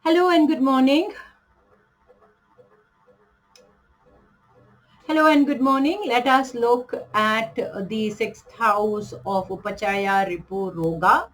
Hello and good morning. Hello and good morning. Let us look at the sixth house of Upachaya Ripu Roga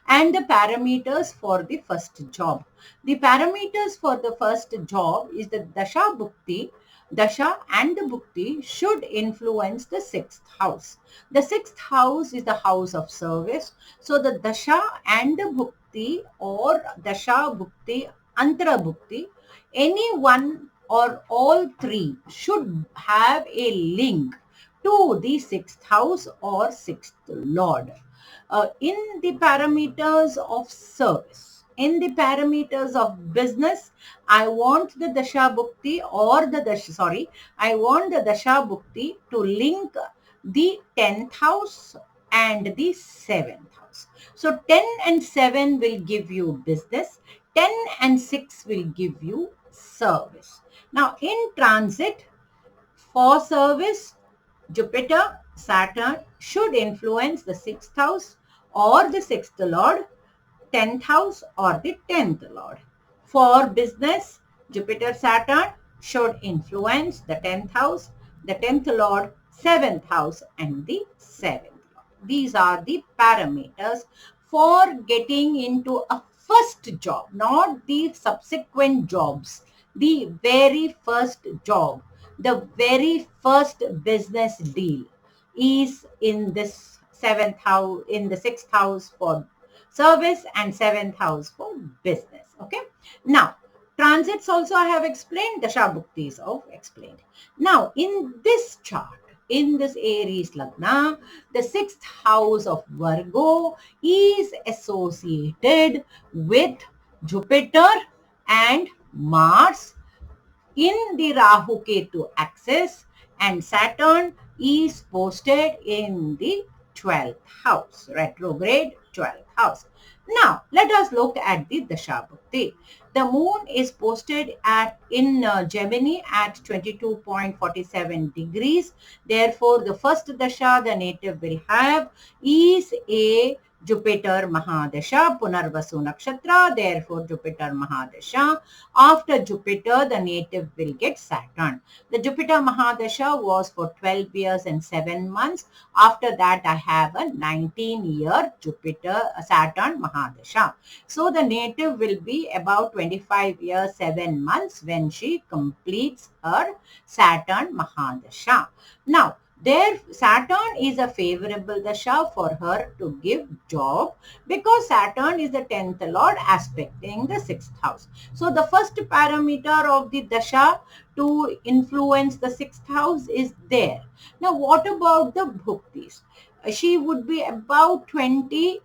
and the parameters for the first job. The parameters for the first job is the Dasha Bhukti. Dasha and the Bhukti should influence the sixth house. The sixth house is the house of service. So the Dasha and the Bhukti or Dasha Bhukti, Antara Bhukti, any one or all three should have a link to the sixth house or sixth lord. In the parameters of service, in the parameters of business, I want the Dasha Bhukti or the Dasha, sorry, I want the Dasha Bhukti to link the 10th house and the 7th house. So 10 and 7 will give you business, 10 and 6 will give you service. Now in transit for service, Jupiter, Saturn should influence the 6th house or the 6th lord, 10th house or the 10th lord. For business, Jupiter, Saturn should influence the 10th house, the 10th lord, 7th house and the 7th lord. These are the parameters for getting into a first job, not the subsequent jobs. The very first job, the very first business deal is in this seventh house, in the sixth house for service and seventh house for business. Okay. Now, transits also I have explained, Dasha Bhuktis of explained. Now, in this chart, in this Aries Lagna, the sixth house of Virgo is associated with Jupiter and Mars in the Rahu Ketu axis, and Saturn is posted in the 12th house, retrograde 12th house. Now, let us look at the Dasha Bhukti. The moon is posted in Gemini at 22.47 degrees. Therefore, the first Dasha the native will have is a Jupiter Mahadasha, Punarvasu Nakshatra. Therefore, Jupiter Mahadasha. After Jupiter, the native will get Saturn. The Jupiter Mahadasha was for 12 years and 7 months. After that, I have a 19-year Jupiter Saturn Mahadasha. So the native will be about 25 years, 7 months when she completes her Saturn Mahadasha. Now, their Saturn is a favorable dasha for her to give job because Saturn is the 10th lord aspecting the 6th house. So the first parameter of the dasha to influence the 6th house is there. Now what about the bhuktis? She would be about 20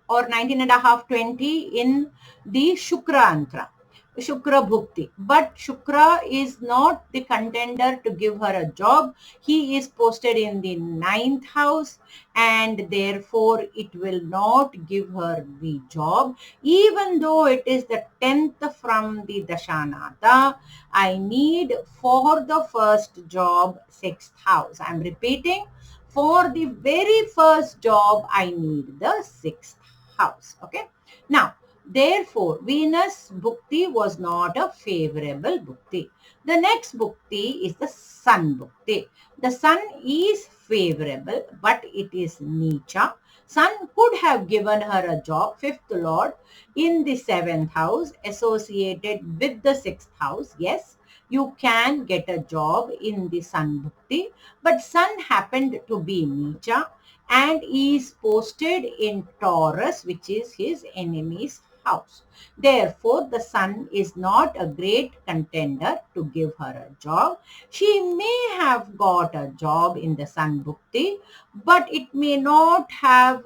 or 19 and a half, 20 in the Shukra Antra. Shukra Bhukti. But Shukra is not the contender to give her a job. He is posted in the 9th house and therefore it will not give her the job. Even though it is the 10th from the Dashanata, I need for the first job 6th house. I am repeating, for the very first job, I need the 6th house. Okay. Now, therefore, Venus Bhukti was not a favorable Bhukti. The next Bhukti is the Sun Bhukti. The Sun is favorable, but it is Nicha. Sun could have given her a job, fifth lord, in the 7th house, associated with the 6th house. Yes, you can get a job in the Sun Bhukti, but Sun happened to be Nicha and is posted in Taurus, which is his enemy's house. Therefore, the Sun is not a great contender to give her a job. She may have got a job in the Sun Bhukti, but it may not have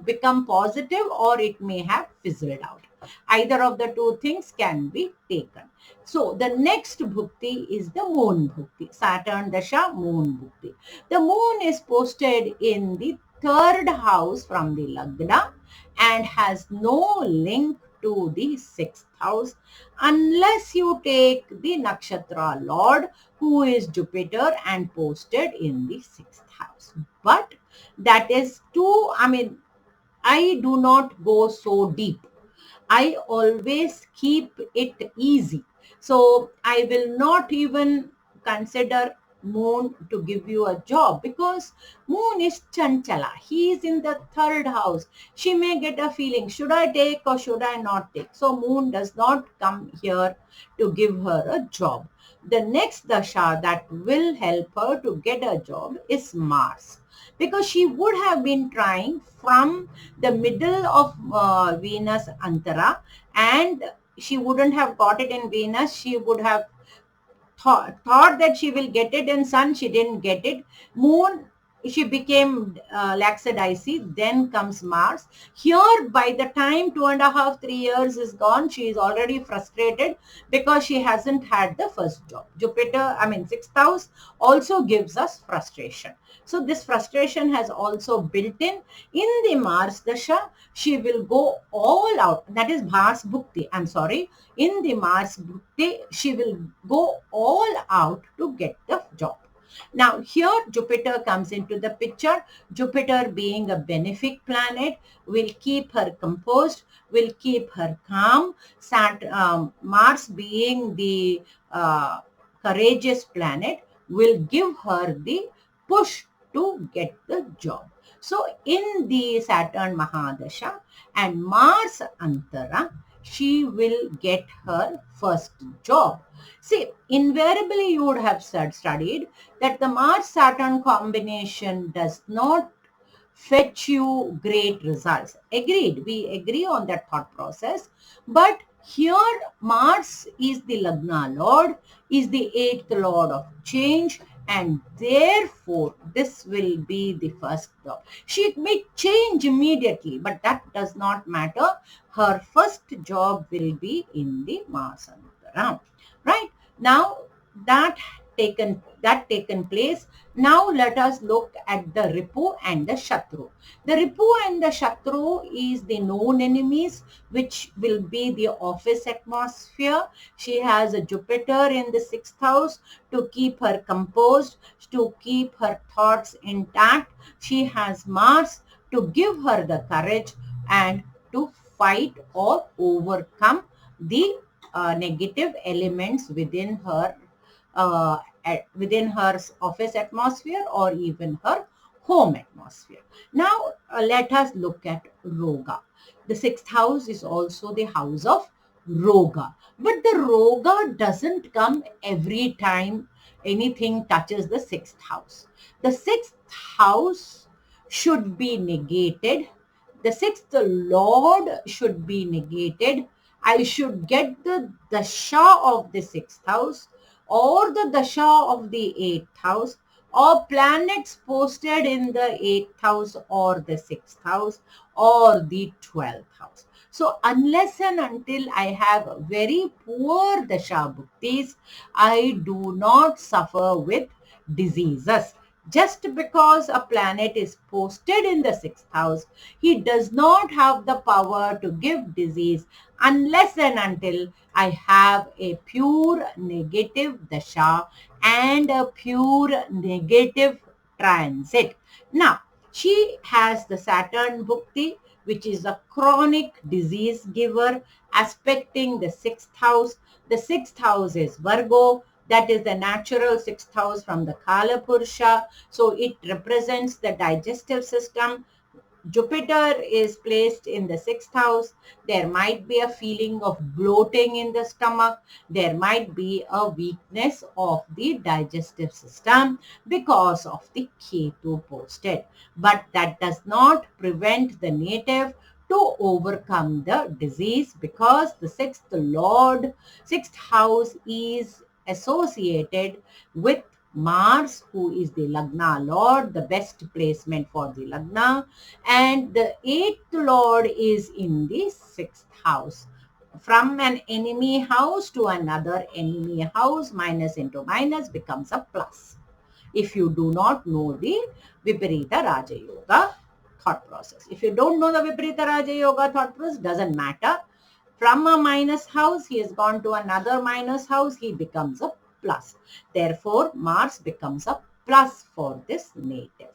become positive or it may have fizzled out. Either of the two things can be taken. So the next bhukti is the moon bhukti, Saturn Dasha moon bhukti. The moon is posted in the 3rd house from the Lagna and has no link to the 6th house unless you take the nakshatra lord who is Jupiter and posted in the 6th house. But that is too, I do not go so deep. I always keep it easy. So I will not even consider Moon to give you a job, because Moon is Chanchala. He is in the third house. She may get a feeling, should I take or should I not take? So Moon does not come here to give her a job. The next dasha that will help her to get a job is Mars, because she would have been trying from the middle of Venus Antara, and she wouldn't have got it in Venus. She would have thought that she will get it in Sun. She didn't get it. Moon, she became lackadaisy. Then comes Mars. Here, by the time 2.5, 3 years is gone, she is already frustrated because she hasn't had the first job. Jupiter, I mean, sixth house also gives us frustration. So this frustration has also built in the Mars Dasha. She will go all out. That is Mars Bhukti. I'm sorry. In the Mars Bhukti, she will go all out to get the job. Now here Jupiter comes into the picture. Jupiter, being a benefic planet, will keep her composed, will keep her calm. Mars, being the courageous planet, will give her the push to get the job. So in the Saturn Mahadasha and Mars Antara, she will get her first job. See, invariably you would have studied that the Mars-Saturn combination does not fetch you great results. Agreed, we agree on that thought process. But here Mars is the Lagna Lord, is the 8th Lord of change, and therefore this will be the first job. She may change immediately, but that does not matter. Her first job will be in the Mars Antara. Right? Now that taken place, now let us look at the Ripu and the Shatru. The Ripu and the Shatru is the known enemies, which will be the office atmosphere. She has a Jupiter in the 6th house to keep her composed, to keep her thoughts intact. She has Mars to give her the courage and to fight or overcome the negative elements within her office atmosphere or even her home atmosphere. Now let us look at Roga. The 6th house is also the house of Roga, but the Roga doesn't come every time anything touches the 6th house. The 6th house should be negated. The 6th Lord should be negated. I should get the dasha of the 6th house or the dasha of the 8th house, or planets posted in the 8th house or the 6th house or the 12th house. So unless and until I have very poor dasha bhuktis, I do not suffer with diseases. Just because a planet is posted in the 6th house, he does not have the power to give disease unless and until I have a pure negative dasha and a pure negative transit. Now, she has the Saturn Bhukti, which is a chronic disease giver, aspecting the 6th house. The 6th house is Virgo. That is the natural 6th house from the Kala Purusha. So it represents the digestive system. Jupiter is placed in the 6th house. There might be a feeling of bloating in the stomach. There might be a weakness of the digestive system because of the Ketu posted. But that does not prevent the native to overcome the disease, because the 6th Lord, 6th house is associated with Mars, who is the Lagna Lord, the best placement for the Lagna, and the 8th Lord is in the 6th house. From an enemy house to another enemy house, minus into minus becomes a plus. If you do not know the Viparita Raja Yoga thought process. If you don't know the Viparita Raja Yoga thought process, doesn't matter. From a minus house, he has gone to another minus house, he becomes a plus. Therefore, Mars becomes a plus for this native.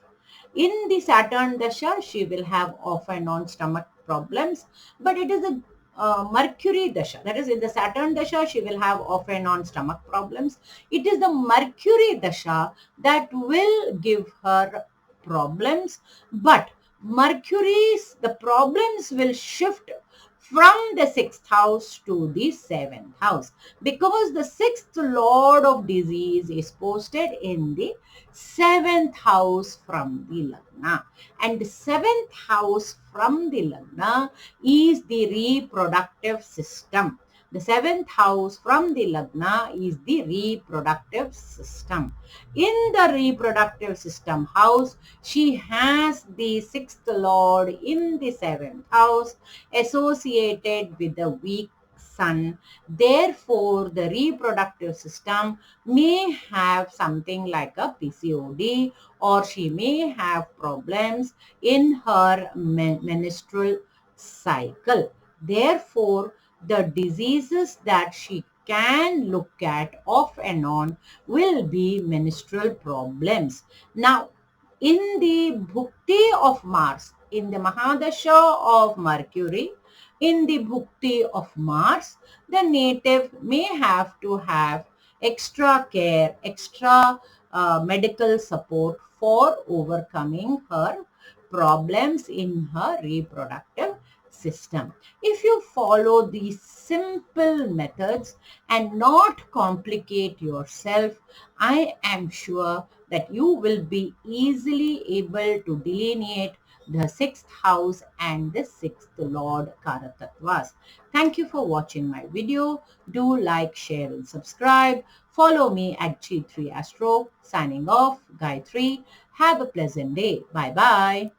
In the Saturn Dasha, she will have off and on stomach problems, but it is a Mercury Dasha. That is, in the Saturn Dasha, she will have off and on stomach problems. It is the Mercury Dasha that will give her problems. But the problems will shift from the sixth house to the seventh house, because the sixth lord of disease is posted in the seventh house from the Lagna. And the seventh house from the Lagna is the reproductive system. The seventh house from the Lagna is the reproductive system. In the reproductive system house, she has the sixth lord in the seventh house associated with the weak sun. Therefore, the reproductive system may have something like a PCOD, or she may have problems in her menstrual cycle. Therefore, the diseases that she can look at off and on will be menstrual problems. Now, in the Bhukti of Mars, in the Mahadasha of Mercury, in the Bhukti of Mars, the native may have to have extra care, extra medical support for overcoming her problems in her reproductive system. If you follow these simple methods and not complicate yourself, I am sure that you will be easily able to delineate the sixth house and the sixth lord Karatatvas. Thank you for watching my video. Do like, share and subscribe. Follow me at G3 Astro. Signing off, Gayatri. Have a pleasant day. Bye-bye.